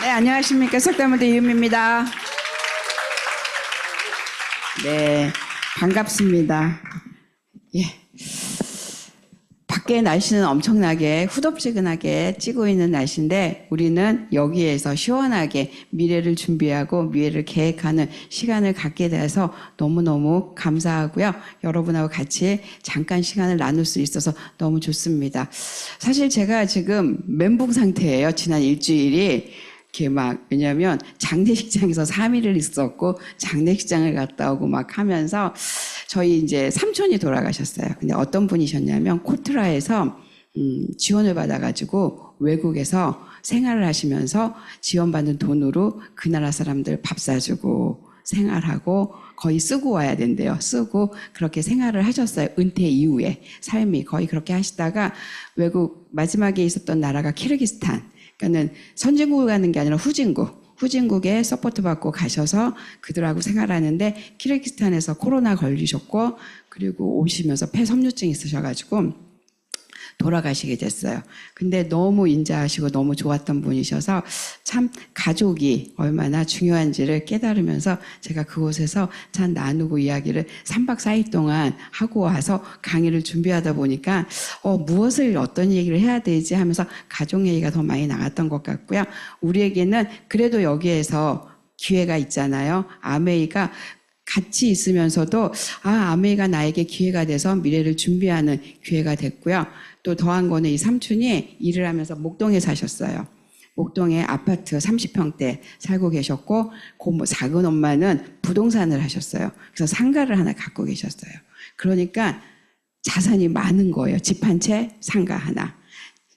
네, 안녕하십니까. 석다무대 이은미입니다. 네, 반갑습니다. 예. 밖에 날씨는 엄청나게 후덥지근하게 찌고 있는 날씨인데 우리는 여기에서 시원하게 미래를 준비하고 미래를 계획하는 시간을 갖게 돼서 너무너무 감사하고요. 여러분하고 같이 잠깐 시간을 나눌 수 있어서 너무 좋습니다. 사실 제가 지금 멘붕 상태예요. 지난 일주일이. 왜냐면 장례식장에서 3일을 있었고 장례식장을 갔다 오고 막 하면서 저희 이제 삼촌이 돌아가셨어요. 근데 어떤 분이셨냐면 코트라에서 지원을 받아가지고 외국에서 생활을 하시면서 지원받는 돈으로 그 나라 사람들 밥 사주고 생활하고 거의 쓰고 와야 된대요. 쓰고 그렇게 생활을 하셨어요. 은퇴 이후에 삶이 거의 그렇게 하시다가 외국 마지막에 있었던 나라가 키르기스탄. 그러니까는 선진국을 가는 게 아니라 후진국에 서포트 받고 가셔서 그들하고 생활하는데 키르기스탄에서 코로나 걸리셨고 그리고 오시면서 폐섬유증 있으셔가지고 돌아가시게 됐어요. 근데 너무 인자하시고 너무 좋았던 분이셔서 참 가족이 얼마나 중요한지를 깨달으면서 제가 그곳에서 참 나누고 이야기를 3박 4일 동안 하고 와서 강의를 준비하다 보니까 무엇을 어떤 얘기를 해야 되지 하면서 가족 얘기가 더 많이 나왔던 것 같고요. 우리에게는 그래도 여기에서 기회가 있잖아요. 아메이가 같이 있으면서도 아메이가 나에게 기회가 돼서 미래를 준비하는 기회가 됐고요. 또 더한 거는 이 삼촌이 일을 하면서 목동에 사셨어요. 목동에 아파트 30평대 살고 계셨고 작은 엄마는 부동산을 하셨어요. 그래서 상가를 하나 갖고 계셨어요. 그러니까 자산이 많은 거예요. 집 한 채, 상가 하나.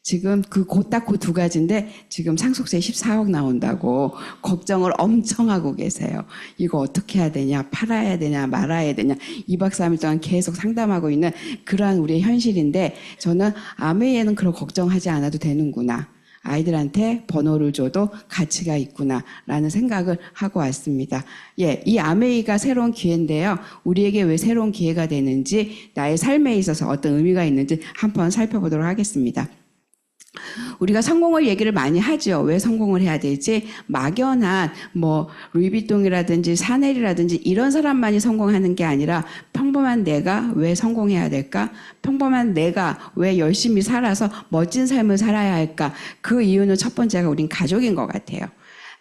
지금 딱 그 두 가지인데 지금 상속세 14억 나온다고 걱정을 엄청 하고 계세요. 이거 어떻게 해야 되냐, 팔아야 되냐, 말아야 되냐 2박 3일 동안 계속 상담하고 있는 그러한 우리의 현실인데 저는 아메이에는 그런 걱정하지 않아도 되는구나. 아이들한테 번호를 줘도 가치가 있구나 라는 생각을 하고 왔습니다. 이 아메이가 새로운 기회인데요. 우리에게 왜 새로운 기회가 되는지 나의 삶에 있어서 어떤 의미가 있는지 한번 살펴보도록 하겠습니다. 우리가 성공을 얘기를 많이 하죠. 왜 성공을 해야 되지? 막연한 루이비통이라든지 샤넬이라든지 이런 사람만이 성공하는 게 아니라 평범한 내가 왜 성공해야 될까? 평범한 내가 왜 열심히 살아서 멋진 삶을 살아야 할까? 그 이유는 첫 번째가 우린 가족인 것 같아요.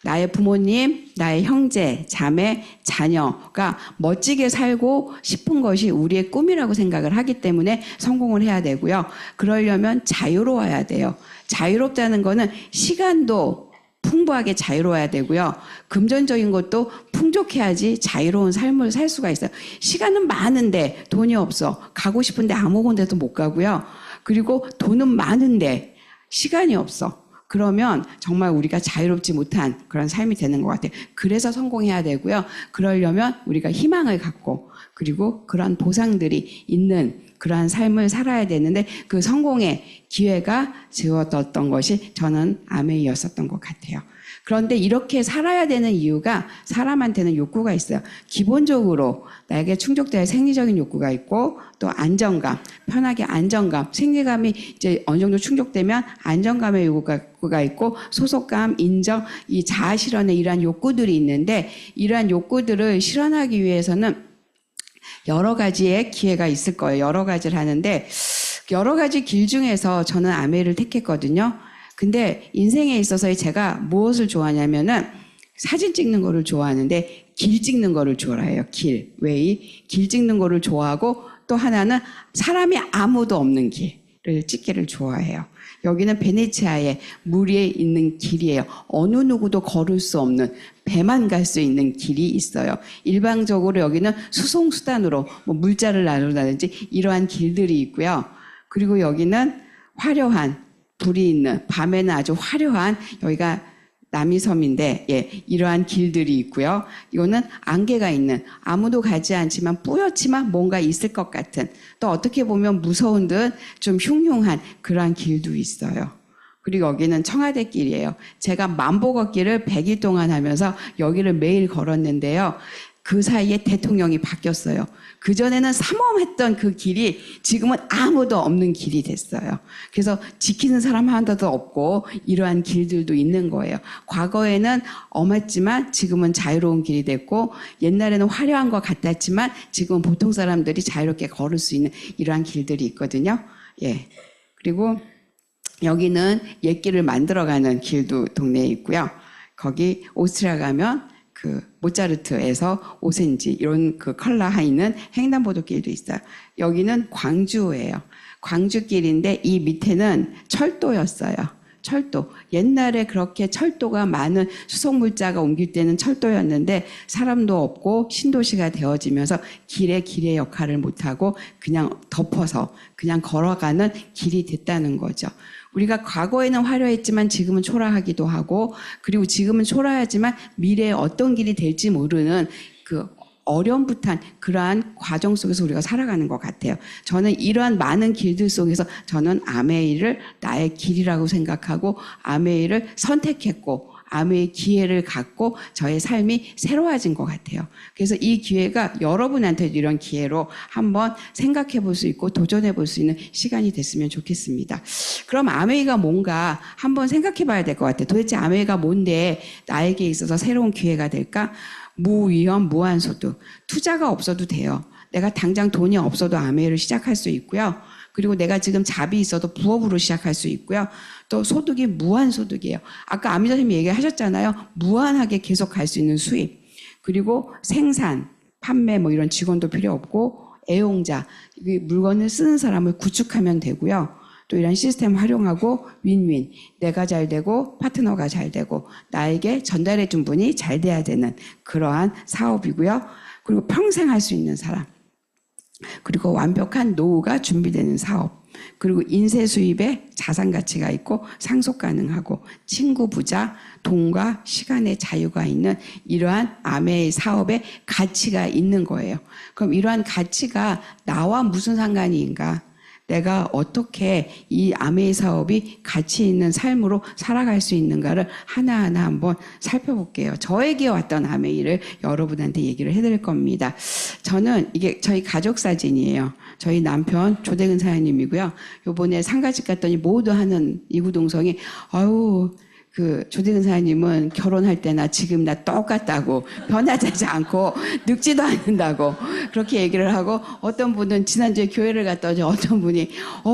나의 부모님, 나의 형제, 자매, 자녀가 멋지게 살고 싶은 것이 우리의 꿈이라고 생각을 하기 때문에 성공을 해야 되고요. 그러려면 자유로워야 돼요. 자유롭다는 거는 시간도 풍부하게 자유로워야 되고요. 금전적인 것도 풍족해야지 자유로운 삶을 살 수가 있어요. 시간은 많은데 돈이 없어. 가고 싶은데 아무 군데도 못 가고요. 그리고 돈은 많은데 시간이 없어. 그러면 정말 우리가 자유롭지 못한 그런 삶이 되는 것 같아요. 그래서 성공해야 되고요. 그러려면 우리가 희망을 갖고 그리고 그런 보상들이 있는 그러한 삶을 살아야 되는데 그 성공의 기회가 주어졌던 것이 저는 아메이였었던 것 같아요. 그런데 이렇게 살아야 되는 이유가 사람한테는 욕구가 있어요. 기본적으로 나에게 충족될 생리적인 욕구가 있고 또 안정감, 편하게 안정감, 생리감이 이제 어느 정도 충족되면 안정감의 욕구가 있고 소속감, 인정, 이 자아 실현의 이러한 욕구들이 있는데 이러한 욕구들을 실현하기 위해서는 여러 가지의 기회가 있을 거예요. 여러 가지를 하는데 여러 가지 길 중에서 저는 아메이를 택했거든요. 근데 인생에 있어서 제가 무엇을 좋아하냐면은 사진 찍는 거를 좋아하는데 길 찍는 거를 좋아해요. 길 찍는 거를 좋아하고 또 하나는 사람이 아무도 없는 길을 찍기를 좋아해요. 여기는 베네치아에 물에 있는 길이에요. 어느 누구도 걸을 수 없는 배만 갈 수 있는 길이 있어요. 일반적으로 여기는 수송수단으로 물자를 나른다든지 이러한 길들이 있고요. 그리고 여기는 화려한 불이 있는 밤에는 아주 화려한 여기가 남이섬인데 이러한 길들이 있고요. 이거는 안개가 있는 아무도 가지 않지만 뿌옇지만 뭔가 있을 것 같은 또 어떻게 보면 무서운 듯 좀 흉흉한 그러한 길도 있어요. 그리고 여기는 청와대 길이에요. 제가 만보 걷기를 100일 동안 하면서 여기를 매일 걸었는데요. 그 사이에 대통령이 바뀌었어요. 그전에는 삼엄했던 그 길이 지금은 아무도 없는 길이 됐어요. 그래서 지키는 사람 하나도 없고 이러한 길들도 있는 거예요. 과거에는 엄했지만 지금은 자유로운 길이 됐고, 옛날에는 화려한 것 같았지만 지금은 보통 사람들이 자유롭게 걸을 수 있는 이러한 길들이 있거든요. 예. 그리고 여기는 옛길을 만들어가는 길도 동네에 있고요. 거기 오스트리아 가면 그 모차르트에서 오센지 이런 그 컬러가 있는 횡단보도길도 있어요. 여기는 광주예요. 광주길인데 이 밑에는 철도였어요. 철도. 옛날에 그렇게 철도가 많은 수송물자가 옮길 때는 철도였는데 사람도 없고 신도시가 되어지면서 길의 역할을 못하고 그냥 덮어서 그냥 걸어가는 길이 됐다는 거죠. 우리가 과거에는 화려했지만 지금은 초라하기도 하고, 그리고 지금은 초라하지만 미래에 어떤 길이 될지 모르는 그 어렴풋한 그러한 과정 속에서 우리가 살아가는 것 같아요. 저는 이러한 많은 길들 속에서 저는 아메이를 나의 길이라고 생각하고 아메이를 선택했고 아메이 기회를 갖고 저의 삶이 새로워진 것 같아요. 그래서 이 기회가 여러분한테도 이런 기회로 한번 생각해 볼 수 있고 도전해 볼 수 있는 시간이 됐으면 좋겠습니다. 그럼 아메이가 뭔가 한번 생각해 봐야 될 것 같아요. 도대체 아메이가 뭔데 나에게 있어서 새로운 기회가 될까? 무위험, 무한소득. 투자가 없어도 돼요. 내가 당장 돈이 없어도 아메이를 시작할 수 있고요. 그리고 내가 지금 잡이 있어도 부업으로 시작할 수 있고요. 또 소득이 무한소득이에요. 아까 아미 선생님이 얘기하셨잖아요. 무한하게 계속 갈 수 있는 수입. 그리고 생산, 판매 뭐 이런 직원도 필요 없고 애용자, 물건을 쓰는 사람을 구축하면 되고요. 또 이런 시스템 활용하고 윈윈. 내가 잘 되고 파트너가 잘 되고 나에게 전달해 준 분이 잘 돼야 되는 그러한 사업이고요. 그리고 평생 할 수 있는 사람. 그리고 완벽한 노후가 준비되는 사업. 그리고 인쇄 수입에 자산 가치가 있고 상속 가능하고 친구 부자, 돈과 시간의 자유가 있는 이러한 아메의 사업에 가치가 있는 거예요. 그럼 이러한 가치가 나와 무슨 상관인가? 내가 어떻게 이 아메이 사업이 가치 있는 삶으로 살아갈 수 있는가를 하나하나 한번 살펴볼게요. 저에게 왔던 아메이를 여러분한테 얘기를 해드릴 겁니다. 저는 이게 저희 가족 사진이에요. 저희 남편 조대근 사장님이고요. 요번에 상가집 갔더니 모두 하는 이구동성이 아유 그 조대근 사장님은 결혼할 때나 지금 나 똑같다고 변하지 않고 늙지도 않는다고 그렇게 얘기를 하고, 어떤 분은 지난주에 교회를 갔더니 어떤 분이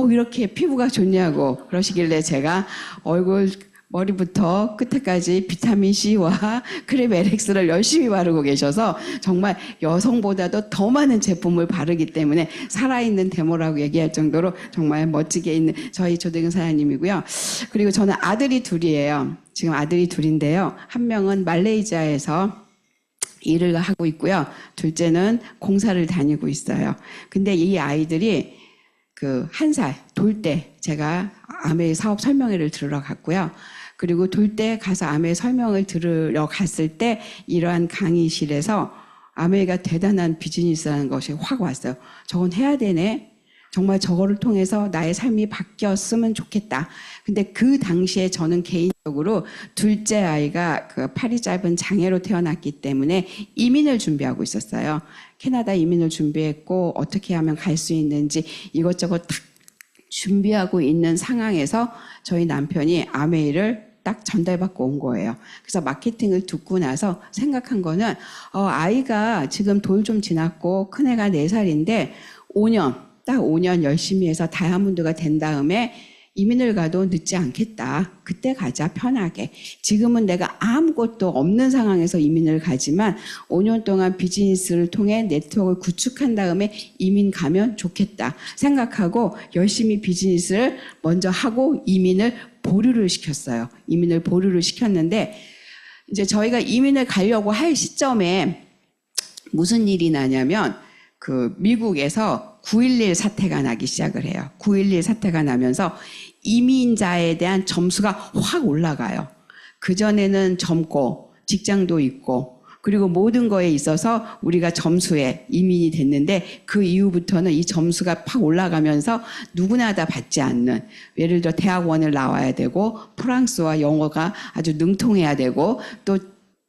이렇게 피부가 좋냐고 그러시길래 제가 얼굴 머리부터 끝에까지 비타민C와 크림 LX를 열심히 바르고 계셔서 정말 여성보다도 더 많은 제품을 바르기 때문에 살아있는 데모라고 얘기할 정도로 정말 멋지게 있는 저희 조대근 사장님이고요. 그리고 저는 아들이 둘이에요. 지금 아들이 둘인데요. 한 명은 말레이시아에서 일을 하고 있고요. 둘째는 공사를 다니고 있어요. 근데 이 아이들이 그 1살 돌 때 제가 아메이 사업 설명회를 들으러 갔고요. 그리고 돌 때 가서 아메이 설명을 들으러 갔을 때 이러한 강의실에서 아메이가 대단한 비즈니스라는 것이 확 왔어요. 저건 해야 되네. 정말 저거를 통해서 나의 삶이 바뀌었으면 좋겠다. 근데 그 당시에 저는 개인적으로 둘째 아이가 그 팔이 짧은 장애로 태어났기 때문에 이민을 준비하고 있었어요. 캐나다 이민을 준비했고 어떻게 하면 갈 수 있는지 이것저것 다 준비하고 있는 상황에서 저희 남편이 아메이를 딱 전달받고 온 거예요. 그래서 마케팅을 듣고 나서 생각한 거는 아이가 지금 돌 좀 지났고 큰애가 4살인데 5년, 딱 5년 열심히 해서 다이아몬드가 된 다음에 이민을 가도 늦지 않겠다. 그때 가자, 편하게. 지금은 내가 아무것도 없는 상황에서 이민을 가지만 5년 동안 비즈니스를 통해 네트워크를 구축한 다음에 이민 가면 좋겠다 생각하고 열심히 비즈니스를 먼저 하고 이민을 보류를 시켰어요. 이민을 보류를 시켰는데 이제 저희가 이민을 가려고 할 시점에 무슨 일이 나냐면 그 미국에서 9.11 사태가 나기 시작을 해요. 9.11 사태가 나면서 이민자에 대한 점수가 확 올라가요. 그전에는 젊고 직장도 있고 그리고 모든 거에 있어서 우리가 점수에 이민이 됐는데 그 이후부터는 이 점수가 팍 올라가면서 누구나 다 받지 않는, 예를 들어 대학원을 나와야 되고 프랑스와 영어가 아주 능통해야 되고 또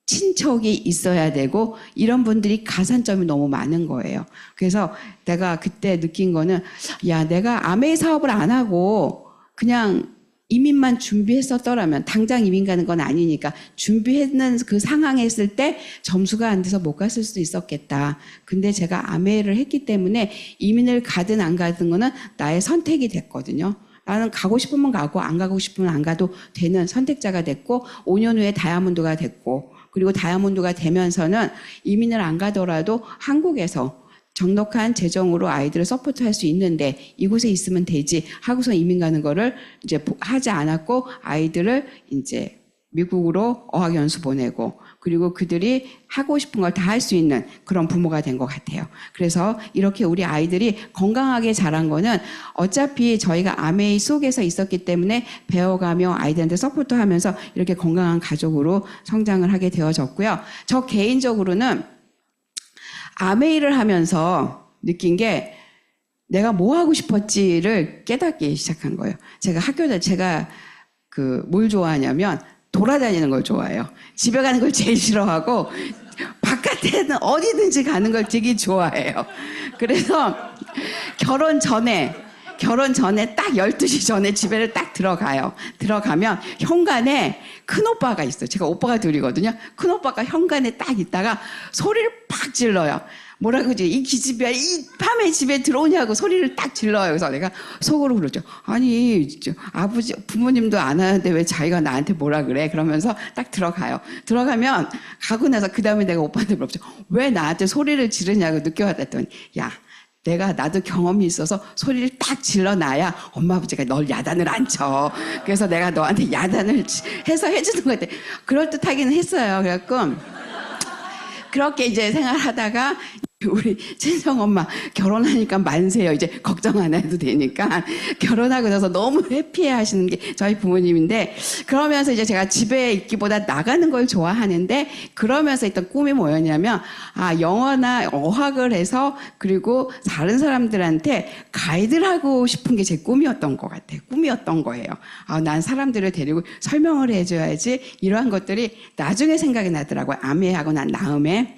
친척이 있어야 되고 이런 분들이 가산점이 너무 많은 거예요. 그래서 내가 그때 느낀 거는 야, 내가 아메이 사업을 안 하고 그냥 이민만 준비했었더라면 당장 이민 가는 건 아니니까 준비했는 그 상황에 했을 때 점수가 안 돼서 못 갔을 수도 있었겠다. 근데 제가 아메이를 했기 때문에 이민을 가든 안 가든 거는 나의 선택이 됐거든요. 나는 가고 싶으면 가고 안 가고 싶으면 안 가도 되는 선택자가 됐고 5년 후에 다이아몬드가 됐고 그리고 다이아몬드가 되면서는 이민을 안 가더라도 한국에서 적넉한 재정으로 아이들을 서포트할 수 있는데 이곳에 있으면 되지 하고서 이민 가는 거를 이제 하지 않았고 아이들을 이제 미국으로 어학연수 보내고 그리고 그들이 하고 싶은 걸 다 할 수 있는 그런 부모가 된 것 같아요. 그래서 이렇게 우리 아이들이 건강하게 자란 거는 어차피 저희가 아메이 속에서 있었기 때문에 배워가며 아이들한테 서포트하면서 이렇게 건강한 가족으로 성장을 하게 되어졌고요. 저 개인적으로는 아메이를 하면서 느낀 게 내가 뭐 하고 싶었지를 깨닫기 시작한 거예요. 제가 학교 때 제가 뭘 좋아하냐면 돌아다니는 걸 좋아해요. 집에 가는 걸 제일 싫어하고 바깥에는 어디든지 가는 걸 되게 좋아해요. 그래서 결혼 전에 딱 12시 전에 집에를 딱 들어가요. 들어가면 현관에 큰 오빠가 있어요. 제가 오빠가 둘이거든요. 큰 오빠가 현관에 딱 있다가 소리를 팍 질러요. 뭐라 그러지? 이 기집애야, 이 밤에 집에 들어오냐고 소리를 딱 질러요. 그래서 내가 속으로 그러죠. 아니, 아버지, 부모님도 안 하는데 왜 자기가 나한테 뭐라 그래? 그러면서 딱 들어가요. 들어가면 가고 나서 그 다음에 내가 오빠한테 물어보죠. 왜 나한테 소리를 지르냐고 느껴봤더니, 야, 나도 경험이 있어서 소리를 딱 질러놔야 엄마 아버지가 널 야단을 안 쳐. 그래서 내가 너한테 야단을 해서 해주는 것 같아. 그럴듯하기는 했어요. 그래갖고 그렇게 이제 생활하다가 우리 친정엄마 결혼하니까 만세요. 이제 걱정 안 해도 되니까 결혼하고 나서 너무 해피해 하시는 게 저희 부모님인데 그러면서 이제 제가 집에 있기보다 나가는 걸 좋아하는데 그러면서 있던 꿈이 뭐였냐면 영어나 어학을 해서 그리고 다른 사람들한테 가이드를 하고 싶은 게 제 꿈이었던 것 같아요. 꿈이었던 거예요. 난 사람들을 데리고 설명을 해줘야지 이러한 것들이 나중에 생각이 나더라고요. 아메하고 난 다음에.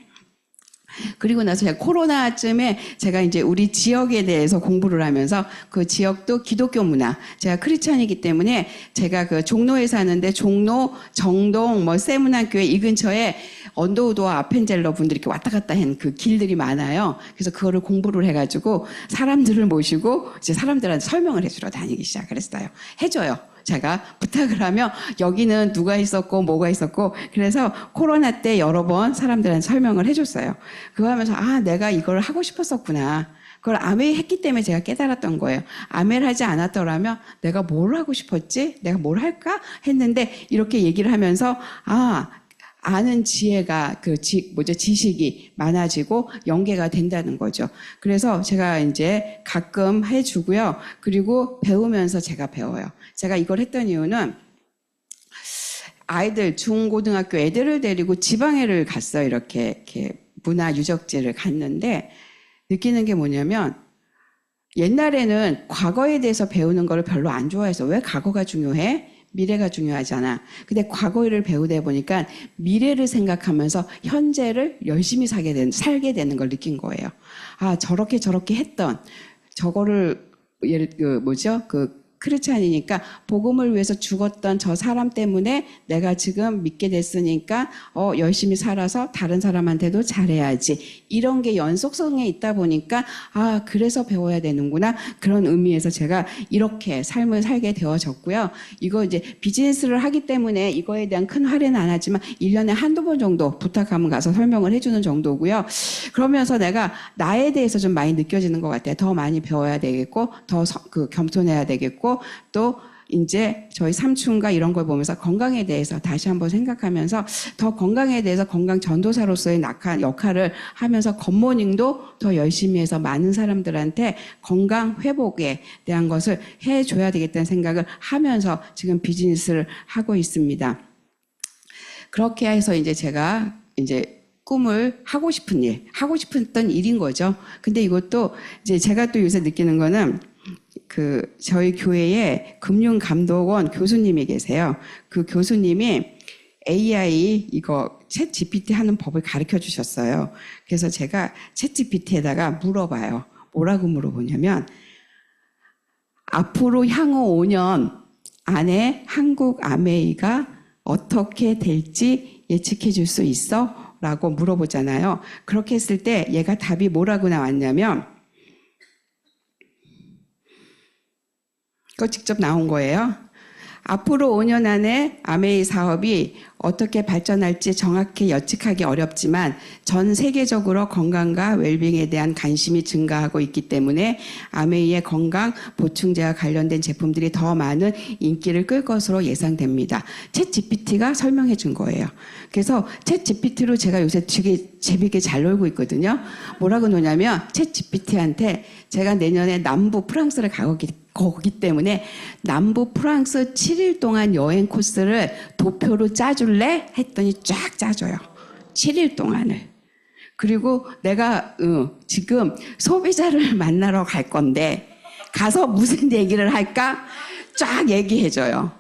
그리고 나서 제가 코로나쯤에 제가 이제 우리 지역에 대해서 공부를 하면서 그 지역도 기독교 문화, 제가 크리스찬이기 때문에 제가 그 종로에 사는데 종로, 정동, 세문안교회 이 근처에 언더우드와 아펜젤러 분들이 이렇게 왔다 갔다 한 그 길들이 많아요. 그래서 그거를 공부를 해가지고 사람들을 모시고 이제 사람들한테 설명을 해주러 다니기 시작을 했어요. 해줘요. 제가 부탁을 하면 여기는 누가 있었고 뭐가 있었고 그래서 코로나 때 여러 번 사람들한테 설명을 해줬어요. 그거 하면서 내가 이걸 하고 싶었었구나. 그걸 아메이 했기 때문에 제가 깨달았던 거예요. 아메이를 하지 않았더라면 내가 뭘 하고 싶었지? 내가 뭘 할까? 했는데 이렇게 얘기를 하면서 아는 지혜가 지식이 많아지고 연계가 된다는 거죠. 그래서 제가 이제 가끔 해주고요. 그리고 배우면서 제가 배워요. 제가 이걸 했던 이유는 아이들 중고등학교 애들을 데리고 지방에를 갔어요. 이렇게 문화 유적지를 갔는데 느끼는 게 뭐냐면 옛날에는 과거에 대해서 배우는 걸 별로 안 좋아해서 왜 과거가 중요해? 미래가 중요하잖아. 근데 과거를 배우다 보니까 미래를 생각하면서 현재를 열심히 살게 되는 걸 느낀 거예요. 저렇게 했던 저거를 크리스찬이니까 복음을 위해서 죽었던 저 사람 때문에 내가 지금 믿게 됐으니까 열심히 살아서 다른 사람한테도 잘해야지. 이런 게 연속성에 있다 보니까 그래서 배워야 되는구나. 그런 의미에서 제가 이렇게 삶을 살게 되어졌고요. 이거 이제 비즈니스를 하기 때문에 이거에 대한 큰 할애는 안 하지만 1년에 한두 번 정도 부탁하면 가서 설명을 해주는 정도고요. 그러면서 내가 나에 대해서 좀 많이 느껴지는 것 같아요. 더 많이 배워야 되겠고 더 겸손해야 되겠고 또 이제 저희 삼촌과 이런 걸 보면서 건강에 대해서 다시 한번 생각하면서 더 건강에 대해서 건강 전도사로서의 역할을 하면서 굿모닝도 더 열심히 해서 많은 사람들한테 건강 회복에 대한 것을 해줘야 되겠다는 생각을 하면서 지금 비즈니스를 하고 있습니다. 그렇게 해서 이제 제가 이제 꿈을 하고 싶었던 일인 거죠. 근데 이것도 이제 제가 또 요새 느끼는 거는 저희 교회에 금융감독원 교수님이 계세요. 그 교수님이 AI 이거 챗 GPT 하는 법을 가르쳐 주셨어요. 그래서 제가 챗 GPT에다가 물어봐요. 뭐라고 물어보냐면 앞으로 향후 5년 안에 한국 아메이가 어떻게 될지 예측해 줄 수 있어? 라고 물어보잖아요. 그렇게 했을 때 얘가 답이 뭐라고 나왔냐면 그거 직접 나온 거예요. 앞으로 5년 안에 아메이 사업이 어떻게 발전할지 정확히 예측하기 어렵지만 전 세계적으로 건강과 웰빙에 대한 관심이 증가하고 있기 때문에 아메이의 건강 보충제와 관련된 제품들이 더 많은 인기를 끌 것으로 예상됩니다. 챗 GPT가 설명해 준 거예요. 그래서 챗 GPT로 제가 요새 되게 재밌게 잘 놀고 있거든요. 뭐라고 노냐면 챗 GPT한테 제가 내년에 남부 프랑스를 거기 때문에 남부 프랑스 7일 동안 여행 코스를 도표로 짜줄래? 했더니 쫙 짜줘요. 7일 동안을. 그리고 내가 지금 소비자를 만나러 갈 건데 가서 무슨 얘기를 할까? 쫙 얘기해줘요.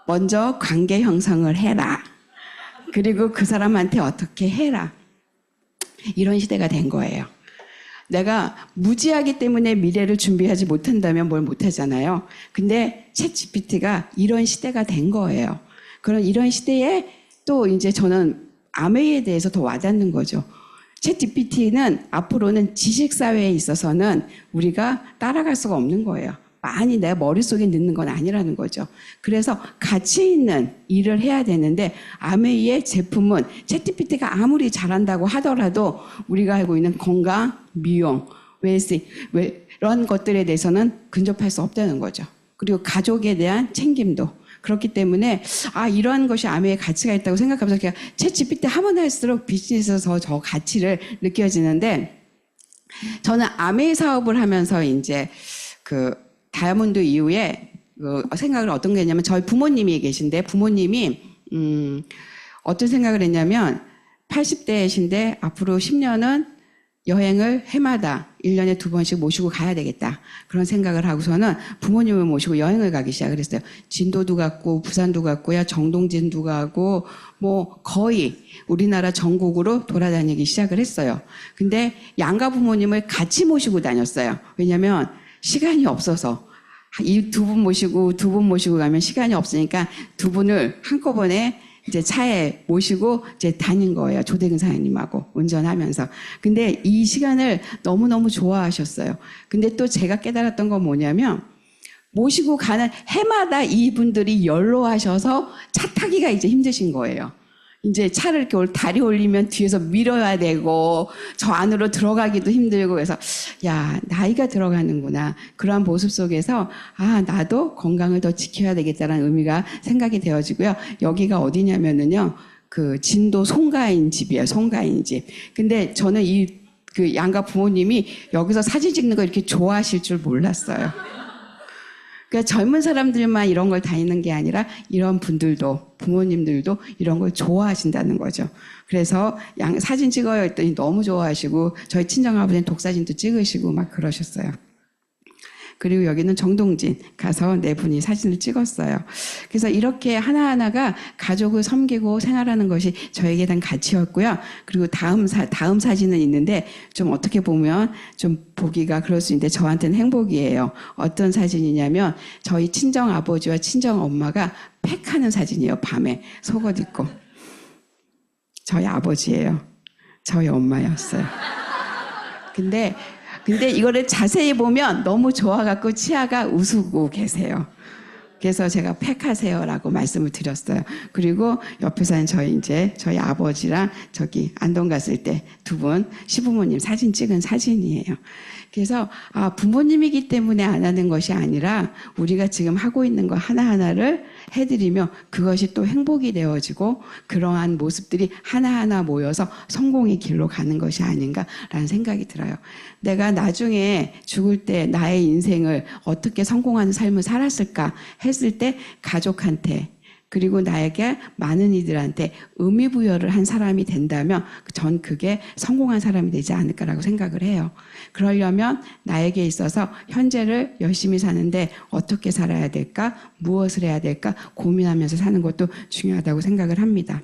먼저 관계 형성을 해라. 그리고 그 사람한테 어떻게 해라. 이런 시대가 된 거예요. 내가 무지하기 때문에 미래를 준비하지 못한다면 뭘 못하잖아요. 근데 챗 GPT가 이런 시대가 된 거예요. 그런 이런 시대에 또 이제 저는 아메이에 대해서 더 와닿는 거죠. 챗 GPT는 앞으로는 지식사회에 있어서는 우리가 따라갈 수가 없는 거예요. 많이 내 머릿속에 넣는 건 아니라는 거죠. 그래서 가치 있는 일을 해야 되는데 아메이의 제품은 챗 GPT가 아무리 잘한다고 하더라도 우리가 알고 있는 건강, 미용, 웰빙 이런 것들에 대해서는 근접할 수 없다는 거죠. 그리고 가족에 대한 책임도 그렇기 때문에 이러한 것이 아메이의 가치가 있다고 생각하면서 그냥 챗 GPT 하면 할수록 비즈니스에서 저 가치를 느껴지는데 저는 아메이 사업을 하면서 이제 다이아몬드 이후에 생각을 어떤 게 했냐면 저희 부모님이 계신데 부모님이 어떤 생각을 했냐면 80대이신데 앞으로 10년은 여행을 해마다 1년에 2번씩 모시고 가야 되겠다. 그런 생각을 하고서는 부모님을 모시고 여행을 가기 시작을 했어요. 진도도 갔고 부산도 갔고요. 정동진도 가고 뭐 거의 우리나라 전국으로 돌아다니기 시작을 했어요. 근데 양가 부모님을 같이 모시고 다녔어요. 왜냐면 시간이 없어서 이 두 분 모시고 가면 시간이 없으니까 두 분을 한꺼번에 이제 차에 모시고 이제 다닌 거예요. 조대근 사장님하고 운전하면서. 근데 이 시간을 너무너무 좋아하셨어요. 근데 또 제가 깨달았던 건 뭐냐면 모시고 가는 해마다 이분들이 연로하셔서 차 타기가 이제 힘드신 거예요. 이제 차를 이렇게 다리 올리면 뒤에서 밀어야 되고 저 안으로 들어가기도 힘들고 그래서 야 나이가 들어가는구나 그러한 모습 속에서 나도 건강을 더 지켜야 되겠다는 의미가 생각이 되어지고요. 여기가 어디냐면은요 진도 송가인 집이에요. 송가인 집. 근데 저는 양가 부모님이 여기서 사진 찍는 거 이렇게 좋아하실 줄 몰랐어요. 그러니까 젊은 사람들만 이런 걸 다니는 게 아니라 이런 분들도 부모님들도 이런 걸 좋아하신다는 거죠. 그래서 사진 찍어요 했더니 너무 좋아하시고 저희 친정아버지는 독사진도 찍으시고 막 그러셨어요. 그리고 여기는 정동진 가서 네 분이 사진을 찍었어요. 그래서 이렇게 하나하나가 가족을 섬기고 생활하는 것이 저에게 단 가치였고요. 그리고 다음 사진은 있는데 좀 어떻게 보면 좀 보기가 그럴 수 있는데 저한테는 행복이에요. 어떤 사진이냐면 저희 친정 아버지와 친정 엄마가 팩하는 사진이에요. 밤에 속옷 입고. 저희 아버지예요. 저희 엄마였어요. 근데 이거를 자세히 보면 너무 좋아갖고 치아가 우스고 계세요. 그래서 제가 팩하세요라고 말씀을 드렸어요. 그리고 옆에서는 저희 아버지랑 저기 안동 갔을 때 두 분 시부모님 사진 찍은 사진이에요. 그래서 부모님이기 때문에 안 하는 것이 아니라 우리가 지금 하고 있는 거 하나하나를 해드리며 그것이 또 행복이 되어지고 그러한 모습들이 하나하나 모여서 성공의 길로 가는 것이 아닌가라는 생각이 들어요. 내가 나중에 죽을 때 나의 인생을 어떻게 성공하는 삶을 살았을까 했을 때 가족한테 그리고 나에게 많은 이들한테 의미 부여를 한 사람이 된다면 전 그게 성공한 사람이 되지 않을까라고 생각을 해요. 그러려면 나에게 있어서 현재를 열심히 사는데 어떻게 살아야 될까? 무엇을 해야 될까? 고민하면서 사는 것도 중요하다고 생각을 합니다.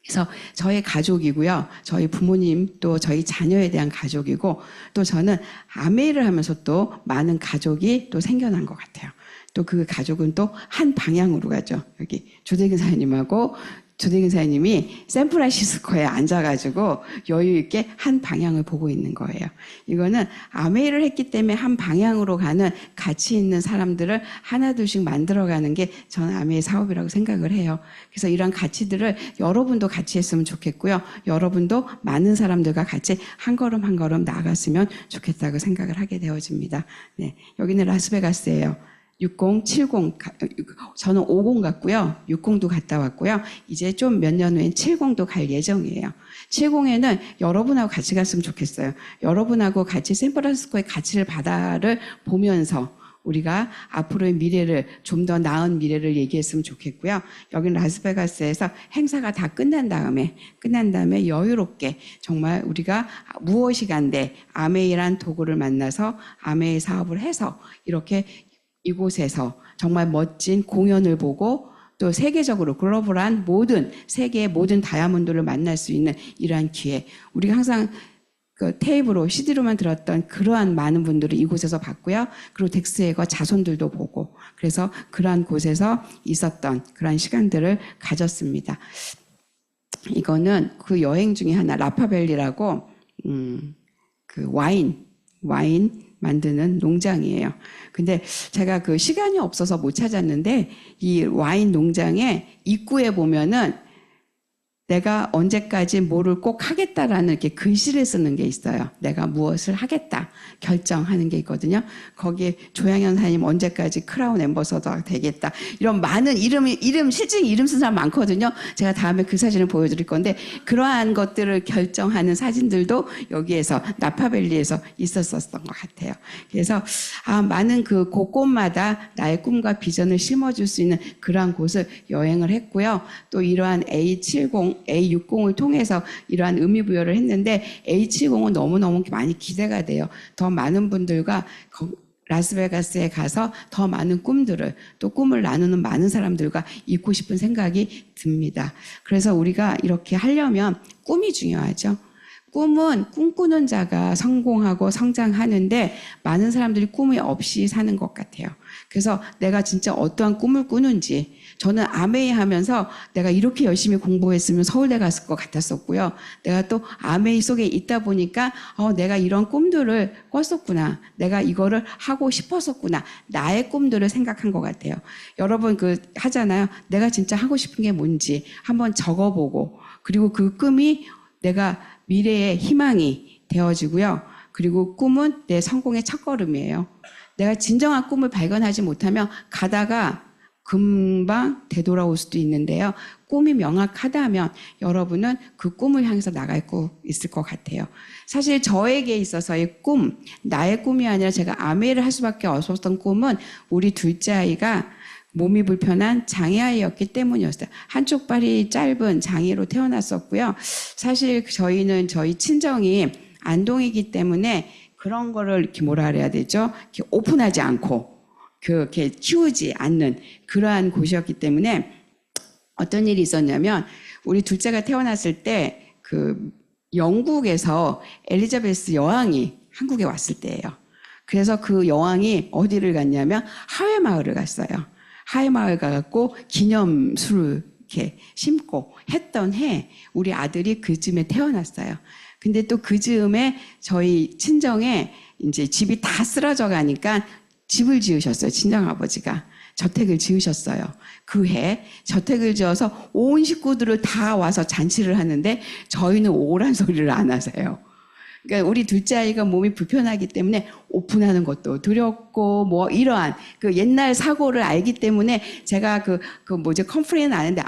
그래서 저의 가족이고요. 저희 부모님 또 저희 자녀에 대한 가족이고 또 저는 아메이를 하면서 또 많은 가족이 또 생겨난 것 같아요. 또 그 가족은 또 한 방향으로 가죠. 여기 조대근 사장님하고 조대근 사장님이 샌프란시스코에 앉아가지고 여유 있게 한 방향을 보고 있는 거예요. 이거는 아메이를 했기 때문에 한 방향으로 가는 가치 있는 사람들을 하나둘씩 만들어가는 게 저는 아메이 사업이라고 생각을 해요. 그래서 이런 가치들을 여러분도 같이 했으면 좋겠고요. 여러분도 많은 사람들과 같이 한 걸음 한 걸음 나아갔으면 좋겠다고 생각을 하게 되어집니다. 네, 여기는 라스베가스예요. 60, 70, 저는 50 갔고요. 60도 갔다 왔고요. 이제 좀 몇 년 후엔 70도 갈 예정이에요. 70에는 여러분하고 같이 갔으면 좋겠어요. 여러분하고 같이 샌프란시스코의 가치를 바다를 보면서 우리가 앞으로의 미래를 좀 더 나은 미래를 얘기했으면 좋겠고요. 여기는 라스베가스에서 행사가 다 끝난 다음에 여유롭게 정말 우리가 무엇이 간데 아메이란 도구를 만나서 아메이 사업을 해서 이렇게 이곳에서 정말 멋진 공연을 보고 또 세계적으로 글로벌한 세계의 모든 다이아몬드를 만날 수 있는 이러한 기회. 우리가 항상 그 테이프로 CD로만 들었던 그러한 많은 분들을 이곳에서 봤고요. 그리고 덱스에거 자손들도 보고 그래서 그러한 곳에서 있었던 그러한 시간들을 가졌습니다. 이거는 그 여행 중에 하나 라파벨리라고 그 와인 만드는 농장이에요. 근데 제가 그 시간이 없어서 못 찾았는데 이 와인 농장의 입구에 보면은 내가 언제까지 뭐를 꼭 하겠다라는 이렇게 글씨를 쓰는 게 있어요. 내가 무엇을 하겠다 결정하는 게 있거든요. 거기에 조양현 사님 언제까지 크라운 앰버서더가 되겠다. 이런 많은 실증 이름 쓴 사람 많거든요. 제가 다음에 그 사진을 보여드릴 건데 그러한 것들을 결정하는 사진들도 여기에서 나파밸리에서 있었던 것 같아요. 그래서 많은 그 곳곳마다 나의 꿈과 비전을 심어줄 수 있는 그러한 곳을 여행을 했고요. 또 이러한 A70 A60을 통해서 이러한 의미 부여를 했는데 A70은 너무너무 많이 기대가 돼요. 더 많은 분들과 라스베가스에 가서 더 많은 꿈들을 또 꿈을 나누는 많은 사람들과 있고 싶은 생각이 듭니다. 그래서 우리가 이렇게 하려면 꿈이 중요하죠. 꿈은 꿈꾸는 자가 성공하고 성장하는데 많은 사람들이 꿈이 없이 사는 것 같아요. 그래서 내가 진짜 어떠한 꿈을 꾸는지 저는 아메이 하면서 내가 이렇게 열심히 공부했으면 서울대 갔을 것 같았었고요. 내가 또 아메이 속에 있다 보니까 내가 이런 꿈들을 꿨었구나. 내가 이거를 하고 싶었었구나. 나의 꿈들을 생각한 것 같아요. 여러분 하잖아요. 내가 진짜 하고 싶은 게 뭔지 한번 적어보고 그리고 그 꿈이 내가 미래의 희망이 되어지고요. 그리고 꿈은 내 성공의 첫걸음이에요. 내가 진정한 꿈을 발견하지 못하면 가다가 금방 되돌아올 수도 있는데요. 꿈이 명확하다면 여러분은 그 꿈을 향해서 나갈 수 있을 것 같아요. 사실 저에게 있어서의 꿈, 나의 꿈이 아니라 제가 아메이를 할 수밖에 없었던 꿈은 우리 둘째 아이가 몸이 불편한 장애아이였기 때문이었어요. 한쪽 발이 짧은 장애로 태어났었고요. 사실 저희는 저희 친정이 안동이기 때문에 그런 거를 이렇게 뭐라 그래야 되죠? 이렇게 오픈하지 않고 그렇게 키우지 않는 그러한 곳이었기 때문에 어떤 일이 있었냐면 우리 둘째가 태어났을 때 그 영국에서 엘리자베스 여왕이 한국에 왔을 때예요. 그래서 그 여왕이 어디를 갔냐면 하회마을을 갔어요. 하회마을 가갖고 기념수를 이렇게 심고 했던 해 우리 아들이 그쯤에 태어났어요. 근데 또 그즈음에 저희 친정에 이제 집이 다 쓰러져 가니까 집을 지으셨어요. 친정아버지가. 저택을 지으셨어요. 그 해 저택을 지어서 온 식구들을 다 와서 잔치를 하는데 저희는 오란 소리를 안 하세요. 그러니까 우리 둘째 아이가 몸이 불편하기 때문에 오픈하는 것도 두렵고 뭐 이러한 그 옛날 사고를 알기 때문에 제가 컴플레인은 안 했는데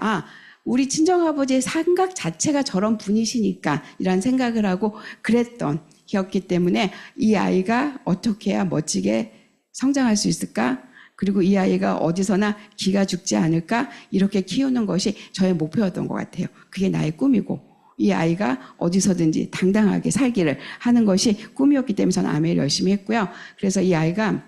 우리 친정아버지의 생각 자체가 저런 분이시니까 이런 생각을 하고 그랬던 기억기 때문에 이 아이가 어떻게 해야 멋지게 성장할 수 있을까? 그리고 이 아이가 어디서나 기가 죽지 않을까 이렇게 키우는 것이 저의 목표였던 것 같아요. 그게 나의 꿈이고 이 아이가 어디서든지 당당하게 살기를 하는 것이 꿈이었기 때문에 저는 아메를 열심히 했고요. 그래서 이 아이가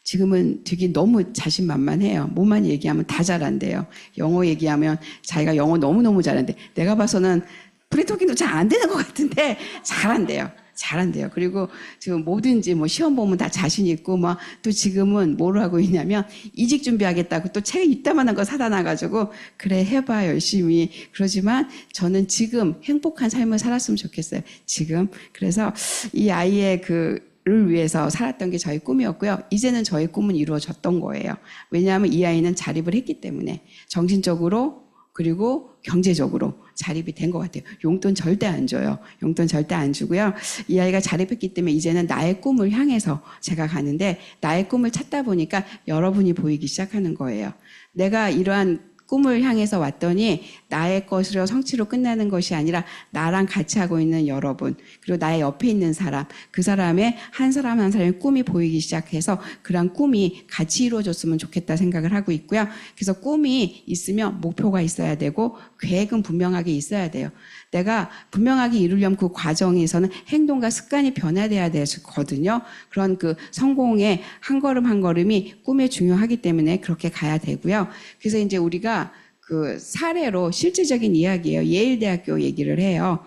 지금은 되게 너무 자신만만해요. 뭐만 얘기하면 다 잘한대요. 영어 얘기하면 자기가 영어 너무너무 잘한대. 내가 봐서는 프리토킹도 잘 안 되는 것 같은데 잘한대요. 잘한대요. 그리고 지금 뭐든지 뭐 시험 보면 다 자신 있고 막 또 지금은 뭘 하고 있냐면 이직 준비하겠다고 또 책 이따만한 거 사다 놔가지고 그래 해봐 열심히. 그러지만 저는 지금 행복한 삶을 살았으면 좋겠어요. 지금. 그래서 이 아이의 를 위해서 살았던 게 저희 꿈이었고요. 이제는 저희 꿈은 이루어졌던 거예요. 왜냐하면 이 아이는 자립을 했기 때문에 정신적으로 그리고 경제적으로 자립이 된 것 같아요. 용돈 절대 안 줘요. 용돈 절대 안 주고요. 이 아이가 자립했기 때문에 이제는 나의 꿈을 향해서 제가 가는데 나의 꿈을 찾다 보니까 여러분이 보이기 시작하는 거예요. 내가 이러한 꿈을 향해서 왔더니 나의 것으로 성취로 끝나는 것이 아니라 나랑 같이 하고 있는 여러분 그리고 나의 옆에 있는 사람 그 사람의 한 사람 한 사람의 꿈이 보이기 시작해서 그런 꿈이 같이 이루어졌으면 좋겠다 생각을 하고 있고요. 그래서 꿈이 있으면 목표가 있어야 되고 계획은 분명하게 있어야 돼요. 내가 분명하게 이루려면 그 과정에서는 행동과 습관이 변화돼야 되거든요. 그런 성공의 한 걸음 한 걸음이 꿈에 중요하기 때문에 그렇게 가야 되고요. 그래서 이제 우리가 사례로 실질적인 이야기예요. 예일대학교 얘기를 해요.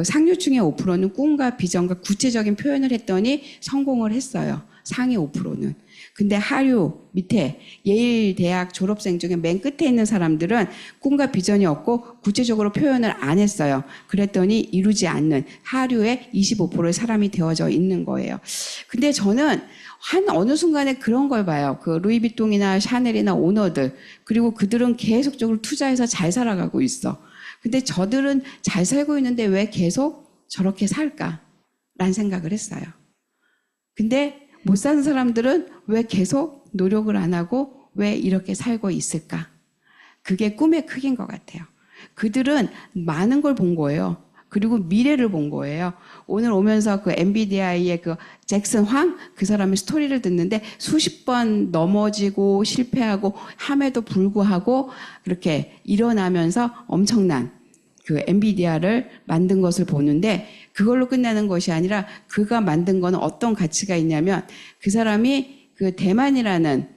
상류층의 5%는 꿈과 비전과 구체적인 표현을 했더니 성공을 했어요. 상위 5%는. 근데 하류 밑에 예일 대학 졸업생 중에 맨 끝에 있는 사람들은 꿈과 비전이 없고 구체적으로 표현을 안 했어요. 그랬더니 이루지 않는 하류의 25%의 사람이 되어져 있는 거예요. 근데 저는 한 어느 순간에 그런 걸 봐요. 루이비통이나 샤넬이나 오너들 그리고 그들은 계속적으로 투자해서 잘 살아가고 있어. 근데 저들은 잘 살고 있는데 왜 계속 저렇게 살까라는 생각을 했어요. 근데 못 사는 사람들은 왜 계속 노력을 안 하고 왜 이렇게 살고 있을까? 그게 꿈의 크기인 것 같아요. 그들은 많은 걸 본 거예요. 그리고 미래를 본 거예요. 오늘 오면서 엔비디아의 잭슨 황 그 사람의 스토리를 듣는데 수십 번 넘어지고 실패하고 함에도 불구하고 그렇게 일어나면서 엄청난 엔비디아를 만든 것을 보는데 그걸로 끝나는 것이 아니라 그가 만든 거는 어떤 가치가 있냐면 그 사람이 대만이라는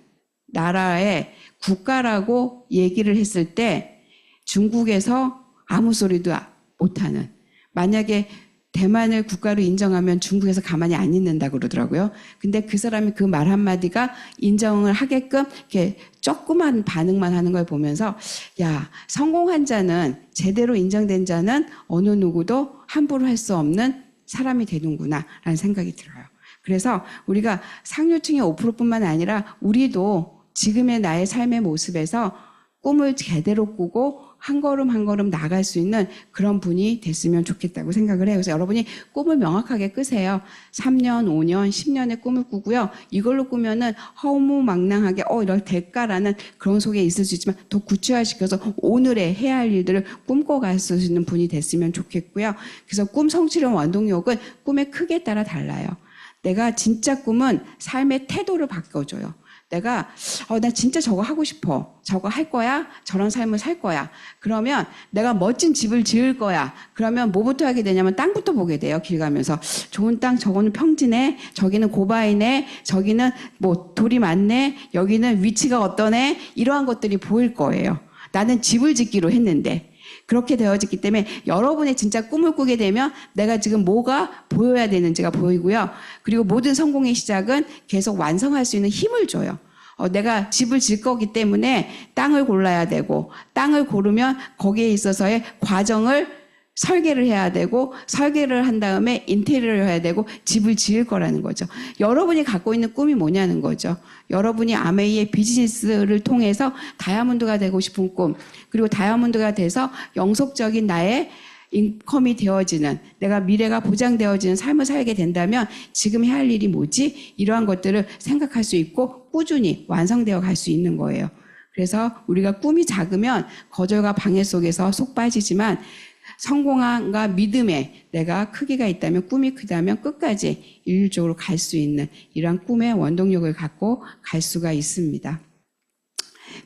나라의 국가라고 얘기를 했을 때 중국에서 아무 소리도 못하는 만약에 대만을 국가로 인정하면 중국에서 가만히 안 있는다 그러더라고요. 근데 그 사람이 그 말 한마디가 인정을 하게끔 이렇게 조그만 반응만 하는 걸 보면서 야, 성공한 자는 제대로 인정된 자는 어느 누구도 함부로 할 수 없는 사람이 되는구나 라는 생각이 들어요. 그래서 우리가 상류층의 5%뿐만 아니라 우리도 지금의 나의 삶의 모습에서 꿈을 제대로 꾸고 한 걸음 한 걸음 나갈 수 있는 그런 분이 됐으면 좋겠다고 생각을 해요. 그래서 여러분이 꿈을 명확하게 끄세요. 3년, 5년, 10년의 꿈을 꾸고요. 이걸로 꾸면은 허무망랑하게 이럴 될까라는 그런 속에 있을 수 있지만 더 구체화시켜서 오늘의 해야 할 일들을 꿈꿔갈 수 있는 분이 됐으면 좋겠고요. 그래서 꿈 성취령 원동력은 꿈의 크기에 따라 달라요. 내가 진짜 꿈은 삶의 태도를 바꿔줘요. 내가 나 진짜 저거 하고 싶어. 저거 할 거야. 저런 삶을 살 거야. 그러면 내가 멋진 집을 지을 거야. 그러면 뭐부터 하게 되냐면 땅부터 보게 돼요. 길 가면서 좋은 땅 저거는 평지네. 저기는 고바이네. 저기는 뭐 돌이 많네. 여기는 위치가 어떠네. 이러한 것들이 보일 거예요. 나는 집을 짓기로 했는데 그렇게 되어졌기 때문에 여러분의 진짜 꿈을 꾸게 되면 내가 지금 뭐가 보여야 되는지가 보이고요. 그리고 모든 성공의 시작은 계속 완성할 수 있는 힘을 줘요. 내가 집을 질 거기 때문에 땅을 골라야 되고 땅을 고르면 거기에 있어서의 과정을 설계를 해야 되고 설계를 한 다음에 인테리어를 해야 되고 집을 지을 거라는 거죠. 여러분이 갖고 있는 꿈이 뭐냐는 거죠. 여러분이 아메이의 비즈니스를 통해서 다이아몬드가 되고 싶은 꿈 그리고 다이아몬드가 돼서 영속적인 나의 인컴이 되어지는 내가 미래가 보장되어지는 삶을 살게 된다면 지금 해야 할 일이 뭐지? 이러한 것들을 생각할 수 있고 꾸준히 완성되어 갈 수 있는 거예요. 그래서 우리가 꿈이 작으면 거절과 방해 속에서 속 빠지지만 성공함과 믿음에 내가 크기가 있다면, 꿈이 크다면 끝까지 일률적으로 갈 수 있는 이러한 꿈의 원동력을 갖고 갈 수가 있습니다.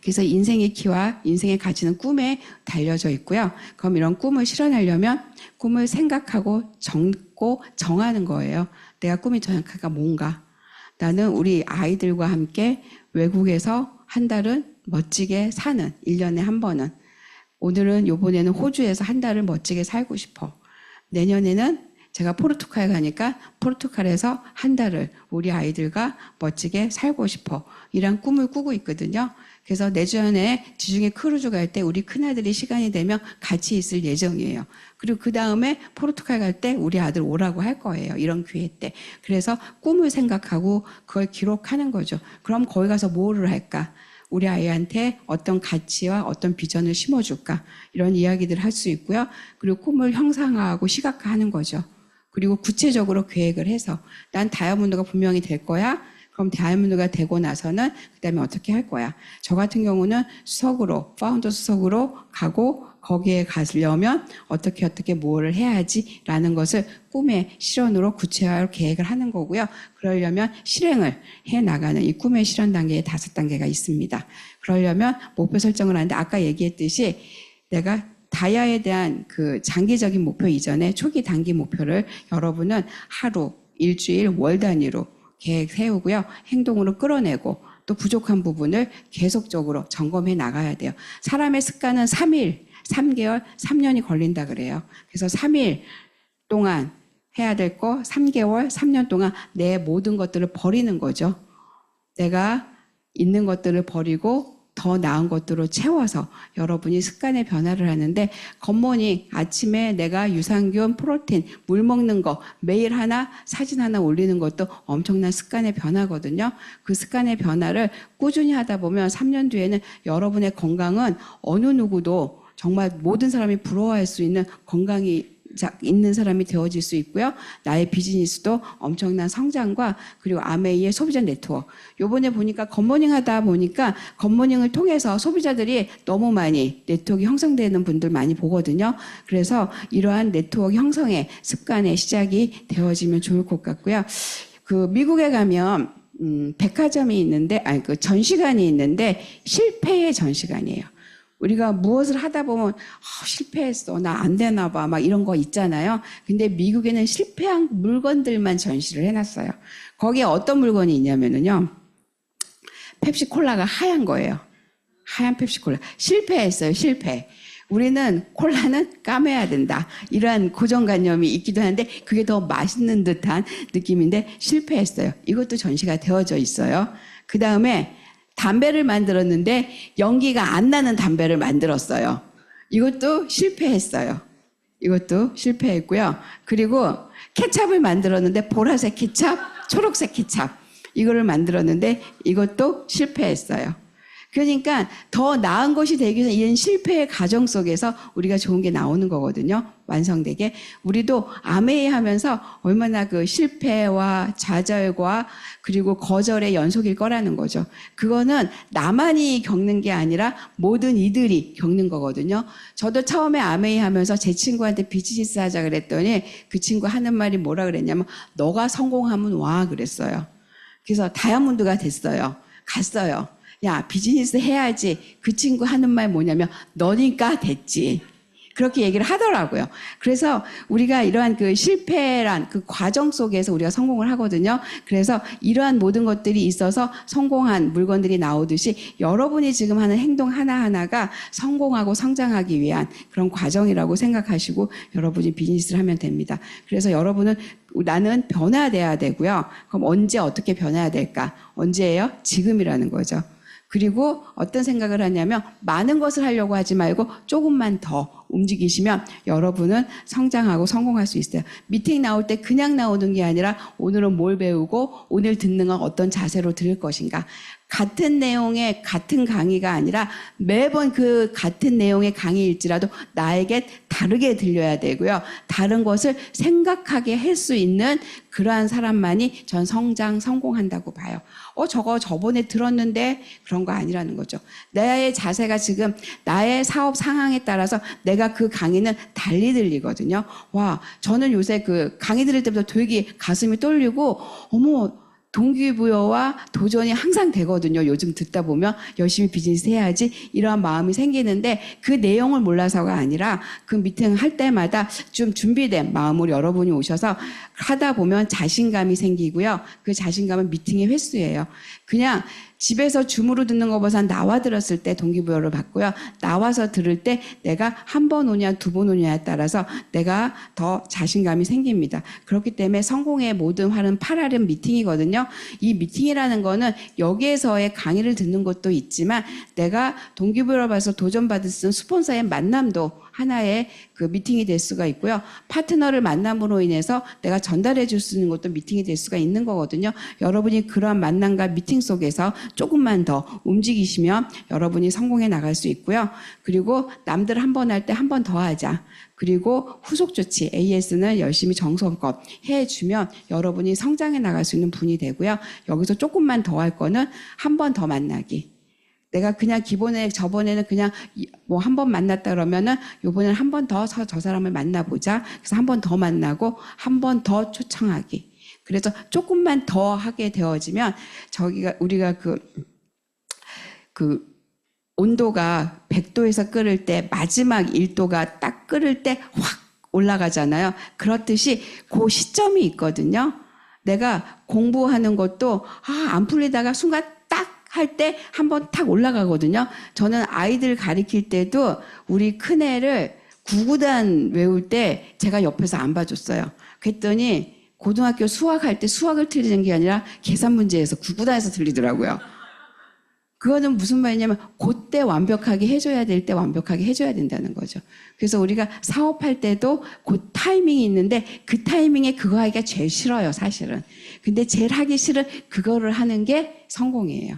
그래서 인생의 키와 인생의 가치는 꿈에 달려져 있고요. 그럼 이런 꿈을 실현하려면 꿈을 생각하고 적고 정하는 거예요. 내가 꿈이 정확하가 뭔가. 나는 우리 아이들과 함께 외국에서 한 달은 멋지게 사는, 1년에 한 번은. 오늘은 요번에는 호주에서 한 달을 멋지게 살고 싶어. 내년에는 제가 포르투갈 가니까 포르투갈에서 한 달을 우리 아이들과 멋지게 살고 싶어. 이런 꿈을 꾸고 있거든요. 그래서 내년에 지중해 크루즈 갈 때 우리 큰아들이 시간이 되면 같이 있을 예정이에요. 그리고 그 다음에 포르투갈 갈 때 우리 아들 오라고 할 거예요. 이런 기회 때. 그래서 꿈을 생각하고 그걸 기록하는 거죠. 그럼 거기 가서 뭐를 할까? 우리 아이한테 어떤 가치와 어떤 비전을 심어줄까? 이런 이야기들을 할 수 있고요. 그리고 꿈을 형상화하고 시각화하는 거죠. 그리고 구체적으로 계획을 해서 난 다이아몬드가 분명히 될 거야. 그럼 다이아몬드가 되고 나서는 그다음에 어떻게 할 거야? 저 같은 경우는 수석으로, 파운더 수석으로 가고 거기에 가려면 어떻게 뭐를 해야지라는 것을 꿈의 실현으로 구체화로 계획을 하는 거고요. 그러려면 실행을 해나가는 이 꿈의 실현 단계에 5단계가 있습니다. 그러려면 목표 설정을 하는데 아까 얘기했듯이 내가 다이아에 대한 그 장기적인 목표 이전에 초기 단기 목표를 여러분은 하루, 일주일, 월 단위로 계획 세우고요. 행동으로 끌어내고 또 부족한 부분을 계속적으로 점검해 나가야 돼요. 사람의 습관은 3일, 3개월, 3년이 걸린다 그래요. 그래서 3일 동안 해야 될 거 3개월, 3년 동안 내 모든 것들을 버리는 거죠. 내가 있는 것들을 버리고 더 나은 것들로 채워서 여러분이 습관의 변화를 하는데 굿모닝 아침에 내가 유산균, 프로틴, 물 먹는 거 매일 하나 사진 하나 올리는 것도 엄청난 습관의 변화거든요. 그 습관의 변화를 꾸준히 하다 보면 3년 뒤에는 여러분의 건강은 어느 누구도 정말 모든 사람이 부러워할 수 있는 건강이 있는 사람이 되어질 수 있고요. 나의 비즈니스도 엄청난 성장과 그리고 아메이의 소비자 네트워크. 요번에 보니까 굿모닝 하다 보니까 굿모닝을 통해서 소비자들이 너무 많이 네트워크 형성되는 분들 많이 보거든요. 그래서 이러한 네트워크 형성의 습관의 시작이 되어지면 좋을 것 같고요. 그 미국에 가면 백화점이 있는데 그 전시관이 있는데 실패의 전시관이에요. 우리가 무엇을 하다 보면 실패했어, 나 안 되나 봐, 막 이런 거 있잖아요. 근데 미국에는 실패한 물건들만 전시를 해놨어요. 거기에 어떤 물건이 있냐면요, 펩시콜라가 하얀 거예요. 하얀 펩시콜라. 실패했어요, 실패. 우리는 콜라는 까매야 된다. 이러한 고정관념이 있기도 한데 그게 더 맛있는 듯한 느낌인데 실패했어요. 이것도 전시가 되어져 있어요. 그 다음에 담배를 만들었는데 연기가 안 나는 담배를 만들었어요. 이것도 실패했어요. 이것도 실패했고요. 그리고 케찹을 만들었는데 보라색 케찹, 초록색 케찹 이거를 만들었는데 이것도 실패했어요. 그러니까 더 나은 것이 되기 위해서 이런 실패의 과정 속에서 우리가 좋은 게 나오는 거거든요. 완성되게. 우리도 아메이 하면서 얼마나 그 실패와 좌절과 그리고 거절의 연속일 거라는 거죠. 그거는 나만이 겪는 게 아니라 모든 이들이 겪는 거거든요. 저도 처음에 아메이 하면서 제 친구한테 비즈니스 하자 그랬더니 그 친구 하는 말이 뭐라 그랬냐면 너가 성공하면 와 그랬어요. 그래서 다이아몬드가 됐어요. 갔어요. 야, 비즈니스 해야지. 그 친구 하는 말 뭐냐면 너니까 됐지. 그렇게 얘기를 하더라고요. 그래서 우리가 이러한 그 실패란 그 과정 속에서 우리가 성공을 하거든요. 그래서 이러한 모든 것들이 있어서 성공한 물건들이 나오듯이 여러분이 지금 하는 행동 하나하나가 성공하고 성장하기 위한 그런 과정이라고 생각하시고 여러분이 비즈니스를 하면 됩니다. 그래서 여러분은 나는 변화돼야 되고요. 그럼 언제 어떻게 변해야 될까? 언제예요? 지금이라는 거죠. 그리고 어떤 생각을 하냐면 많은 것을 하려고 하지 말고 조금만 더 움직이시면 여러분은 성장하고 성공할 수 있어요. 미팅 나올 때 그냥 나오는 게 아니라 오늘은 뭘 배우고 오늘 듣는 건 어떤 자세로 들을 것인가. 같은 내용의 같은 강의가 아니라 매번 그 같은 내용의 강의일지라도 나에게 다르게 들려야 되고요. 다른 것을 생각하게 할 수 있는 그러한 사람만이 전 성공한다고 봐요. 저거 저번에 들었는데 그런 거 아니라는 거죠. 나의 자세가 지금 나의 사업 상황에 따라서 내가 그 강의는 달리 들리거든요. 저는 요새 그 강의 들을 때부터 되게 가슴이 떨리고, 동기부여와 도전이 항상 되거든요. 요즘 듣다 보면 열심히 비즈니스 해야지 이러한 마음이 생기는데, 그 내용을 몰라서가 아니라 그 미팅 할 때마다 좀 준비된 마음으로 여러분이 오셔서 하다 보면 자신감이 생기고요. 그 자신감은 미팅의 횟수예요. 그냥 집에서 줌으로 듣는 것보다 나와 들었을 때 동기부여를 받고요. 나와서 들을 때 내가 한 번 오냐 두 번 오냐에 따라서 내가 더 자신감이 생깁니다. 그렇기 때문에 성공의 모든 활은 8알은 미팅이거든요. 이 미팅이라는 거는 여기에서의 강의를 듣는 것도 있지만, 내가 동기부여를 받아서 도전받을 수 있는 스폰서의 만남도 하나의 그 미팅이 될 수가 있고요. 파트너를 만남으로 인해서 내가 전달해 줄 수 있는 것도 미팅이 될 수가 있는 거거든요. 여러분이 그러한 만남과 미팅 속에서 조금만 더 움직이시면 여러분이 성공해 나갈 수 있고요. 그리고 남들 한 번 할 때 한 번 더 하자. 그리고 후속 조치, AS는 열심히 정성껏 해주면 여러분이 성장해 나갈 수 있는 분이 되고요. 여기서 조금만 더 할 거는 한 번 더 만나기. 내가 그냥 저번에는 그냥 한 번 만났다 그러면은 요번에는 한 번 더 저 사람을 만나보자. 그래서 한 번 더 만나고 한 번 더 초청하기. 그래서 조금만 더 하게 되어지면 우리가 그 온도가 100도에서 끓을 때 마지막 1도가 딱 끓을 때 확 올라가잖아요. 그렇듯이 그 시점이 있거든요. 내가 공부하는 것도 안 풀리다가 순간 할 때 한 번 탁 올라가거든요. 저는 아이들 가르칠 때도 우리 큰애를 구구단 외울 때 제가 옆에서 안 봐줬어요. 그랬더니 고등학교 수학할 때 수학을 틀리는 게 아니라 계산 문제에서 구구단에서 틀리더라고요. 그거는 무슨 말이냐면 그때 완벽하게 해줘야 될 때 완벽하게 해줘야 된다는 거죠. 그래서 우리가 사업할 때도 그 타이밍이 있는데, 그 타이밍에 그거 하기가 제일 싫어요, 사실은. 근데 제일 하기 싫은 그거를 하는 게 성공이에요.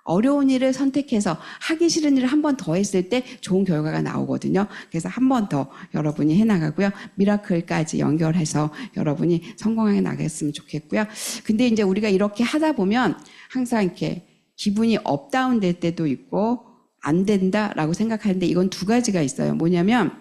어려운 일을 선택해서 하기 싫은 일을 한 번 더 했을 때 좋은 결과가 나오거든요. 그래서 한 번 더 여러분이 해나가고요. 미라클까지 연결해서 여러분이 성공하게 나갔으면 좋겠고요. 근데 이제 우리가 이렇게 하다 보면 항상 이렇게 기분이 업다운 될 때도 있고 안 된다라고 생각하는데, 이건 두 가지가 있어요. 뭐냐면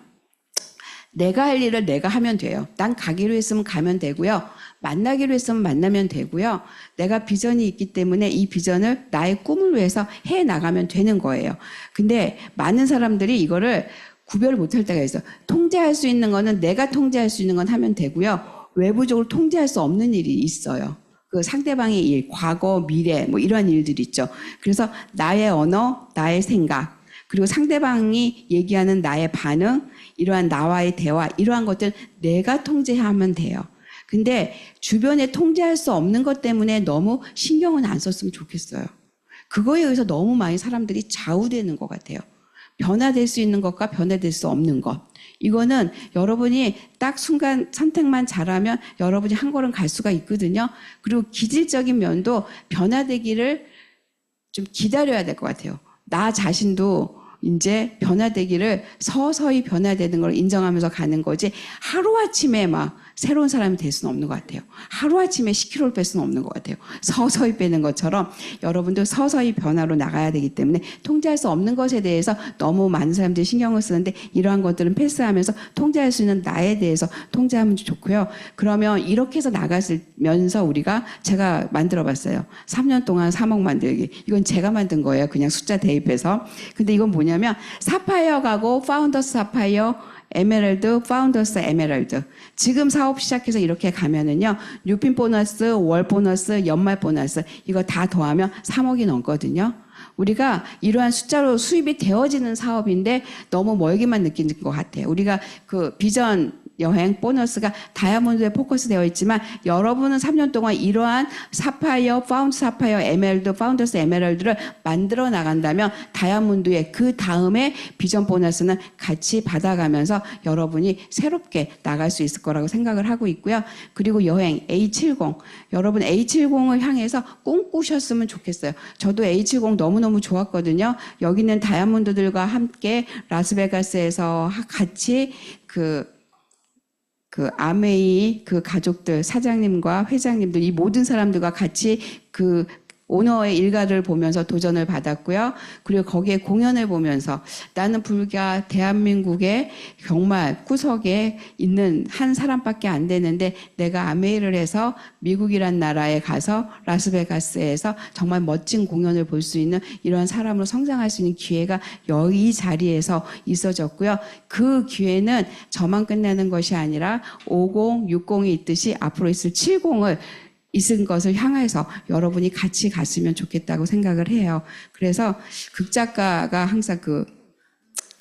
내가 할 일을 내가 하면 돼요. 난 가기로 했으면 가면 되고요. 만나기로 했으면 만나면 되고요. 내가 비전이 있기 때문에 이 비전을 나의 꿈을 위해서 해나가면 되는 거예요. 근데 많은 사람들이 이거를 구별을 못할 때가 있어요. 통제할 수 있는 거는 내가 통제할 수 있는 건 하면 되고요. 외부적으로 통제할 수 없는 일이 있어요. 그 상대방의 일, 과거, 미래, 이런 일들이 있죠. 그래서 나의 언어, 나의 생각, 그리고 상대방이 얘기하는 나의 반응, 이러한 나와의 대화, 이러한 것들 내가 통제하면 돼요. 근데 주변에 통제할 수 없는 것 때문에 너무 신경은 안 썼으면 좋겠어요. 그거에 의해서 너무 많이 사람들이 좌우되는 것 같아요. 변화될 수 있는 것과 변화될 수 없는 것. 이거는 여러분이 딱 순간 선택만 잘하면 여러분이 한 걸음 갈 수가 있거든요. 그리고 기질적인 면도 변화되기를 좀 기다려야 될 것 같아요. 나 자신도 이제 변화되기를 서서히 변화되는 걸 인정하면서 가는 거지, 하루아침에 막 새로운 사람이 될 수는 없는 것 같아요. 하루아침에 10kg를 뺄 수는 없는 것 같아요. 서서히 빼는 것처럼 여러분도 서서히 변화로 나가야 되기 때문에 통제할 수 없는 것에 대해서 너무 많은 사람들이 신경을 쓰는데, 이러한 것들은 패스하면서 통제할 수 있는 나에 대해서 통제하면 좋고요. 그러면 이렇게 해서 나가면서 제가 만들어 봤어요. 3년 동안 3억 만들기. 이건 제가 만든 거예요. 그냥 숫자 대입해서. 근데 이건 뭐냐면 사파이어 가고 파운더스 사파이어, 에메랄드, 파운더스 에메랄드. 지금 사업 시작해서 이렇게 가면은요, 뉴핀 보너스, 월 보너스, 연말 보너스, 이거 다 더하면 3억이 넘거든요. 우리가 이러한 숫자로 수입이 되어지는 사업인데 너무 멀게만 느끼는 것 같아요. 우리가 그 비전 여행 보너스가 다이아몬드에 포커스되어 있지만, 여러분은 3년 동안 이러한 사파이어, 파운드 사파이어, 에메랄드, 파운더스 에메랄드를 만들어 나간다면 다이아몬드의 그 다음에 비전 보너스는 같이 받아가면서 여러분이 새롭게 나갈 수 있을 거라고 생각을 하고 있고요. 그리고 여행 A70, 여러분 A70을 향해서 꿈꾸셨으면 좋겠어요. 저도 A70 너무너무 좋았거든요. 여기는 다이아몬드들과 함께 라스베가스에서 같이 그 아메이 그 가족들, 사장님과 회장님들, 이 모든 사람들과 같이 그 오너의 일가를 보면서 도전을 받았고요. 그리고 거기에 공연을 보면서 나는 불과 대한민국의 정말 구석에 있는 한 사람밖에 안 되는데 내가 아메이를 해서 미국이란 나라에 가서 라스베가스에서 정말 멋진 공연을 볼 수 있는 이러한 사람으로 성장할 수 있는 기회가 이 자리에서 있어졌고요. 그 기회는 저만 끝내는 것이 아니라 50, 60이 있듯이 앞으로 있을 70을 있은 것을 향해서 여러분이 같이 갔으면 좋겠다고 생각을 해요. 그래서 극작가가 항상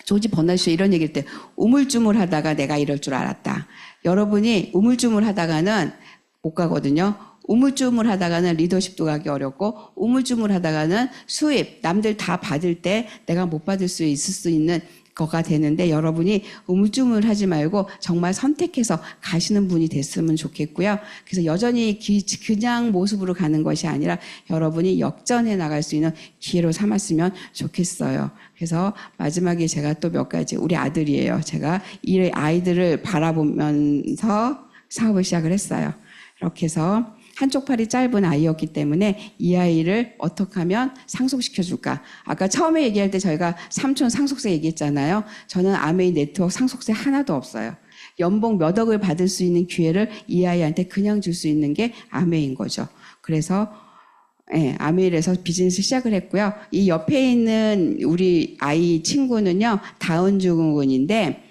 조지 버너쇼 이런 얘기할 때 우물쭈물하다가 내가 이럴 줄 알았다. 여러분이 우물쭈물하다가는 못 가거든요. 우물쭈물하다가는 리더십도 가기 어렵고 우물쭈물하다가는 수입 남들 다 받을 때 내가 못 받을 수 있을 수 있는 거가 되는데 여러분이 우물쭈물하지 말고 정말 선택해서 가시는 분이 됐으면 좋겠고요. 그래서 여전히 그냥 모습으로 가는 것이 아니라 여러분이 역전해 나갈 수 있는 기회로 삼았으면 좋겠어요. 그래서 마지막에 제가 또 몇 가지 우리 아들이에요. 제가 이 아이들을 바라보면서 사업을 시작을 했어요. 이렇게 해서 한쪽 팔이 짧은 아이였기 때문에 이 아이를 어떻게 하면 상속시켜줄까. 아까 처음에 얘기할 때 저희가 삼촌 상속세 얘기했잖아요. 저는 아메이 네트워크 상속세 하나도 없어요. 연봉 몇 억을 받을 수 있는 기회를 이 아이한테 그냥 줄 수 있는 게 아메이인 거죠. 그래서 아메이에서 비즈니스 시작을 했고요. 이 옆에 있는 우리 아이 친구는요. 다운 증후군인데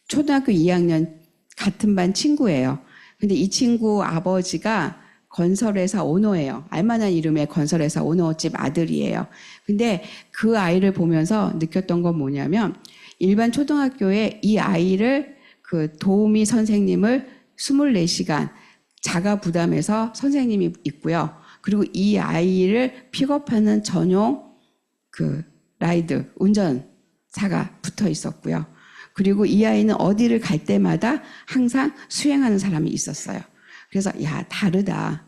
초등학교 2학년 같은 반 친구예요. 근데 이 친구 아버지가 건설회사 오너예요. 알만한 이름의 건설회사 오너집 아들이에요. 근데 그 아이를 보면서 느꼈던 건 뭐냐면 일반 초등학교에 이 아이를 그 도우미 선생님을 24시간 자가 부담해서 선생님이 있고요. 그리고 이 아이를 픽업하는 전용 그 라이드 운전사가 붙어 있었고요. 그리고 이 아이는 어디를 갈 때마다 항상 수행하는 사람이 있었어요. 그래서 야 다르다.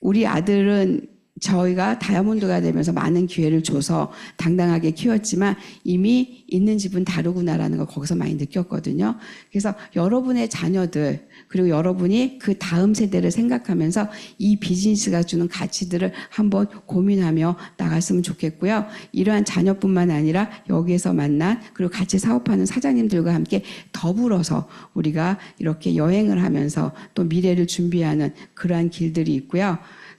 우리 아들은 저희가 다이아몬드가 되면서 많은 기회를 줘서 당당하게 키웠지만 이미 있는 집은 다르구나라는 걸 거기서 많이 느꼈거든요. 그래서 여러분의 자녀들 그리고 여러분이 그 다음 세대를 생각하면서 이 비즈니스가 주는 가치들을 한번 고민하며 나갔으면 좋겠고요. 이러한 자녀뿐만 아니라 여기에서 만난 그리고 같이 사업하는 사장님들과 함께 더불어서 우리가 이렇게 여행을 하면서 또 미래를 준비하는 그러한 길들이 있고요.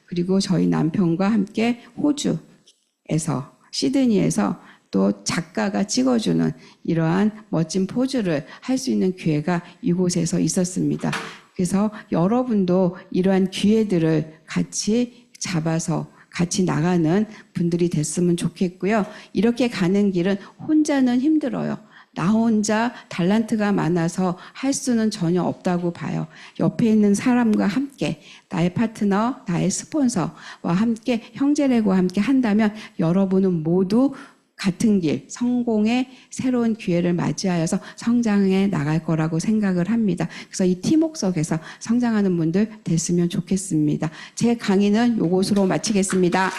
그리고 저희 남편과 함께 호주에서 시드니에서 또 작가가 찍어주는 이러한 멋진 포즈를 할 수 있는 기회가 이곳에서 있었습니다. 그래서 여러분도 이러한 기회들을 같이 잡아서 같이 나가는 분들이 됐으면 좋겠고요. 이렇게 가는 길은 혼자는 힘들어요. 나 혼자 달란트가 많아서 할 수는 전혀 없다고 봐요. 옆에 있는 사람과 함께 나의 파트너, 나의 스폰서와 함께 형제들과 함께 한다면 여러분은 모두 같은 길, 성공의 새로운 기회를 맞이하여서 성장해 나갈 거라고 생각을 합니다. 그래서 이 팀워크 속에서 성장하는 분들 됐으면 좋겠습니다. 제 강의는 이것으로 마치겠습니다.